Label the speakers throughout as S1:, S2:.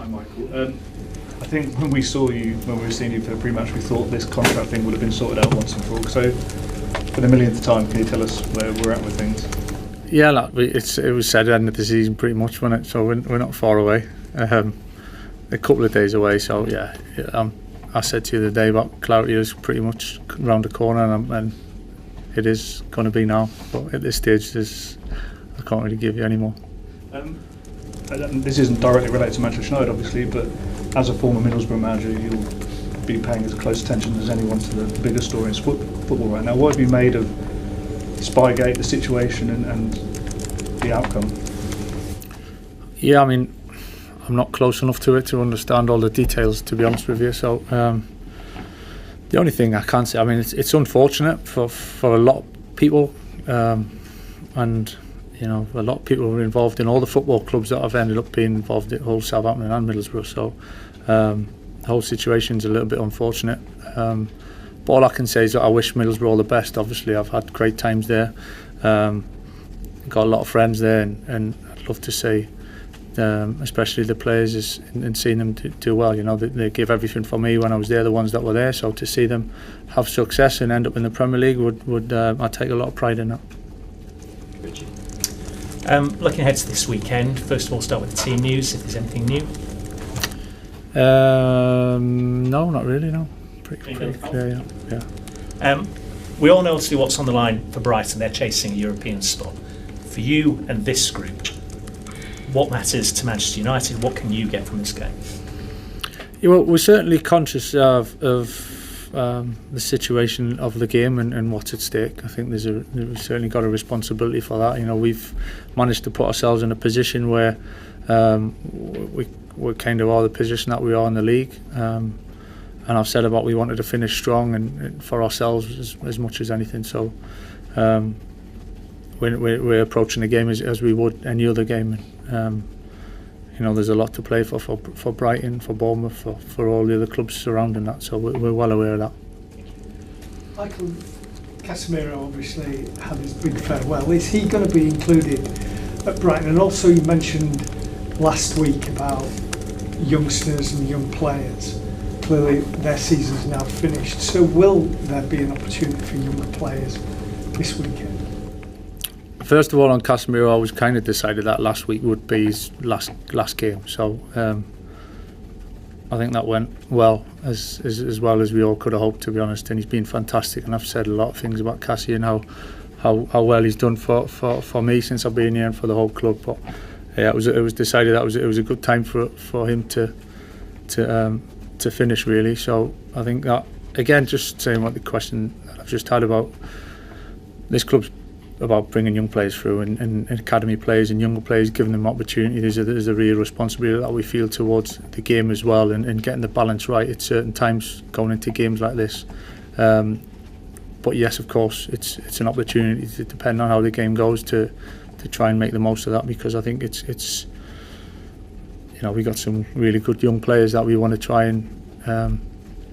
S1: Hi, Michael. I think when we were seeing you for the pre-match, we thought this contract thing would have been sorted out once and for all. So, for the millionth time, can you tell us where we're at with things?
S2: Yeah, it was said at the end of the season pretty much, wasn't it? So we're not far away. A couple of days away. So yeah, I said to you the other day about clarity is pretty much round the corner, and it is going to be now. But at this stage, I can't really give you any more.
S1: This isn't directly related to Manchester United, obviously, but as a former Middlesbrough manager, you'll be paying as close attention as anyone to the bigger story in football right now. What have you made of Spygate, the situation, and the outcome?
S2: Yeah, I mean, I'm not close enough to it to understand all the details, to be honest with you. So the only thing I can say, I mean, it's unfortunate for a lot of people, and you know, a lot of people were involved in all the football clubs that have ended up being involved in whole Southampton and Middlesbrough. So the whole situation's a little bit unfortunate. But all I can say is that I wish Middlesbrough all the best. Obviously, I've had great times there. Got a lot of friends there, and I'd love to see, especially the players, and seeing them do well. You know, they gave everything for me when I was there, the ones that were there. So to see them have success and end up in the Premier League would I take a lot of pride in that.
S3: Looking ahead to this weekend, first of all, start with the team news, if there's anything new.
S2: No, not really, no. Pretty clear, yeah.
S3: We all know obviously what's on the line for Brighton. They're chasing a European spot. For you and this group, what matters to Manchester United? What can you get from this game?
S2: Yeah, well, we're certainly conscious of the situation of the game and what's at stake. I think we've certainly got a responsibility for that. You know, we've managed to put ourselves in a position where we're kind of all the position that we are in the league. And I've said about we wanted to finish strong and for ourselves as much as anything. So we're approaching the game as we would any other game. You know, there's a lot to play for Brighton, for Bournemouth, for all the other clubs surrounding that. So we're well aware of that.
S4: Michael, Casemiro obviously had his big farewell. Is he going to be included at Brighton? And also you mentioned last week about youngsters and young players. Clearly their season's now finished. So will there be an opportunity for younger players this weekend?
S2: First of all, on Casemiro, I was kind of decided that last week would be his last game. So I think that went well, as well as we all could have hoped, to be honest. And he's been fantastic. And I've said a lot of things about Cassie and how well he's done for me since I've been here and for the whole club. But yeah, it was decided that it was a good time for him to finish, really. So I think that, again, just saying what the question that I've just had about this club's about bringing young players through and academy players and younger players, giving them opportunity. There's a real responsibility that we feel towards the game as well, and getting the balance right at certain times going into games like this. But yes, of course, it's an opportunity to depend on how the game goes to try and make the most of that, because I think it's you know, we got some really good young players that we want to try and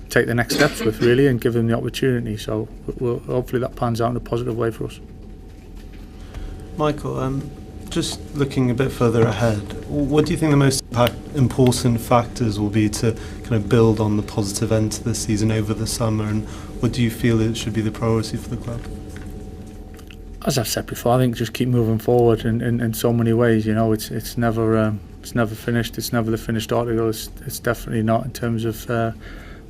S2: take the next steps with, really, and give them the opportunity. So hopefully that pans out in a positive way for us.
S5: Michael, just looking a bit further ahead, what do you think the most important factors will be to kind of build on the positive end to the season over the summer, and what do you feel it should be the priority for the club?
S2: As I've said before, I think just keep moving forward in so many ways. You know, it's never finished. It's never the finished article. It's definitely not in terms of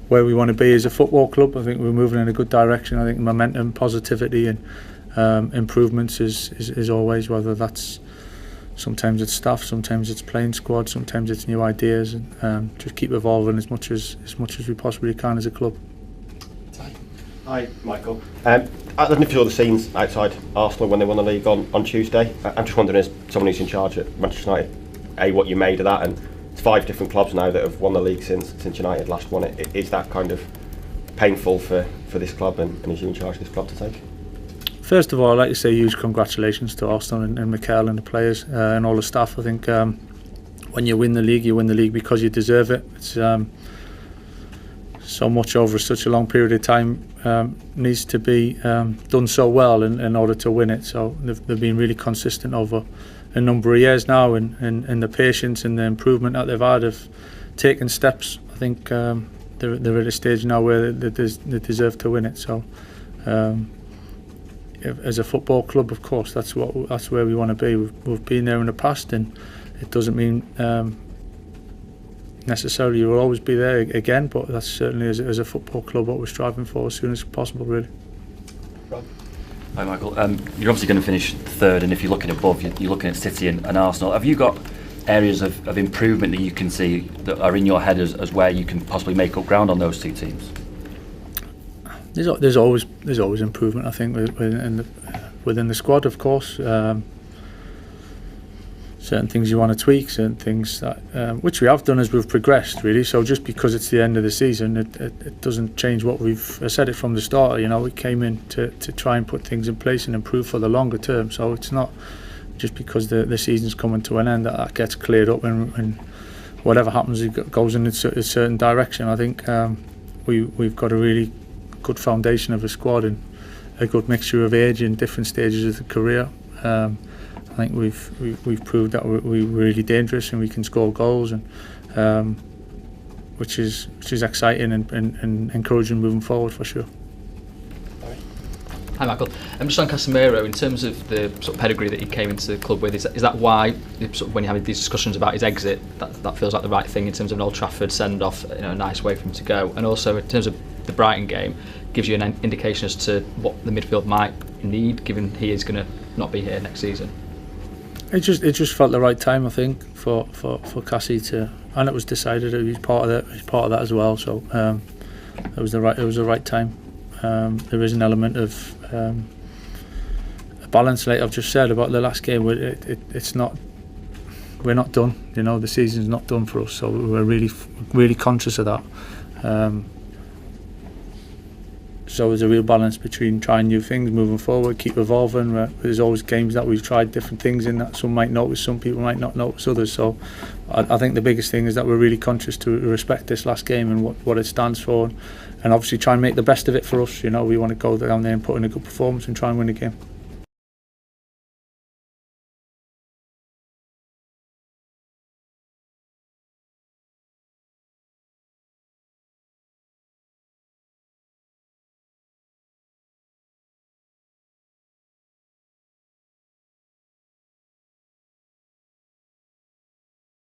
S2: where we want to be as a football club. I think we're moving in a good direction. I think momentum, positivity, and improvements is always, whether that's sometimes it's staff, sometimes it's playing squad, sometimes it's new ideas, and just keep evolving as much as we possibly can as a club.
S6: Hi, Michael. I don't know if you saw the scenes outside Arsenal when they won the league on Tuesday. I'm just wondering, as someone who's in charge at Manchester United, what you made of that, and it's 5 different clubs now that have won the league since United last won it. Is that kind of painful for this club, and is you in charge of this club to take?
S2: First of all, I'd like to say huge congratulations to Arsenal and Mikel and the players and all the staff. I think when you win the league because you deserve it. It's so much over such a long period of time needs to be done so well in order to win it. So they've been really consistent over a number of years now, and the patience and the improvement that they've had of taking steps. I think they're at a stage now where they deserve to win it. So as a football club, of course, that's where we want to be. We've been there in the past, and it doesn't mean necessarily you will always be there again, but that's certainly as a football club what we're striving for as soon as possible, really.
S7: Hi Michael, you're obviously going to finish third, and if you're looking above, you're looking at City and Arsenal. Have you got areas of improvement that you can see that are in your head as where you can possibly make up ground on those two teams?
S2: There's always improvement, I think, within the squad, of course. Certain things you want to tweak, certain things that which we have done as we've progressed, really. So just because it's the end of the season, it doesn't change what I said it from the start. You know, we came in to try and put things in place and improve for the longer term. So it's not just because the season's coming to an end that gets cleared up, and whatever happens, it goes in a certain direction. I think we've got a really good foundation of a squad and a good mixture of age in different stages of the career. I think we've proved that we're really dangerous and we can score goals, and which is exciting and encouraging moving forward for sure.
S8: Hi Michael, I'm just on Casemiro. In terms of the sort of pedigree that he came into the club with, is that why sort of when you're having these discussions about his exit, that feels like the right thing in terms of an Old Trafford send-off, a nice way for him to go, and also in terms of the Brighton game, gives you an indication as to what the midfield might need, given he is going to not be here next season.
S2: It just felt the right time, I think, for Cassie to, and it was decided that he's part of that as well. So it was the right time. There is an element of a balance, like I've just said about the last game. It's not, we're not done. You know, the season's not done for us, so we're really conscious of that. So there's a real balance between trying new things, moving forward, keep evolving. There's always games that we've tried different things in that some might notice, some people might not notice others. So I think the biggest thing is that we're really conscious to respect this last game and what it stands for, and obviously try and make the best of it for us. You know, we want to go down there and put in a good performance and try and win the game.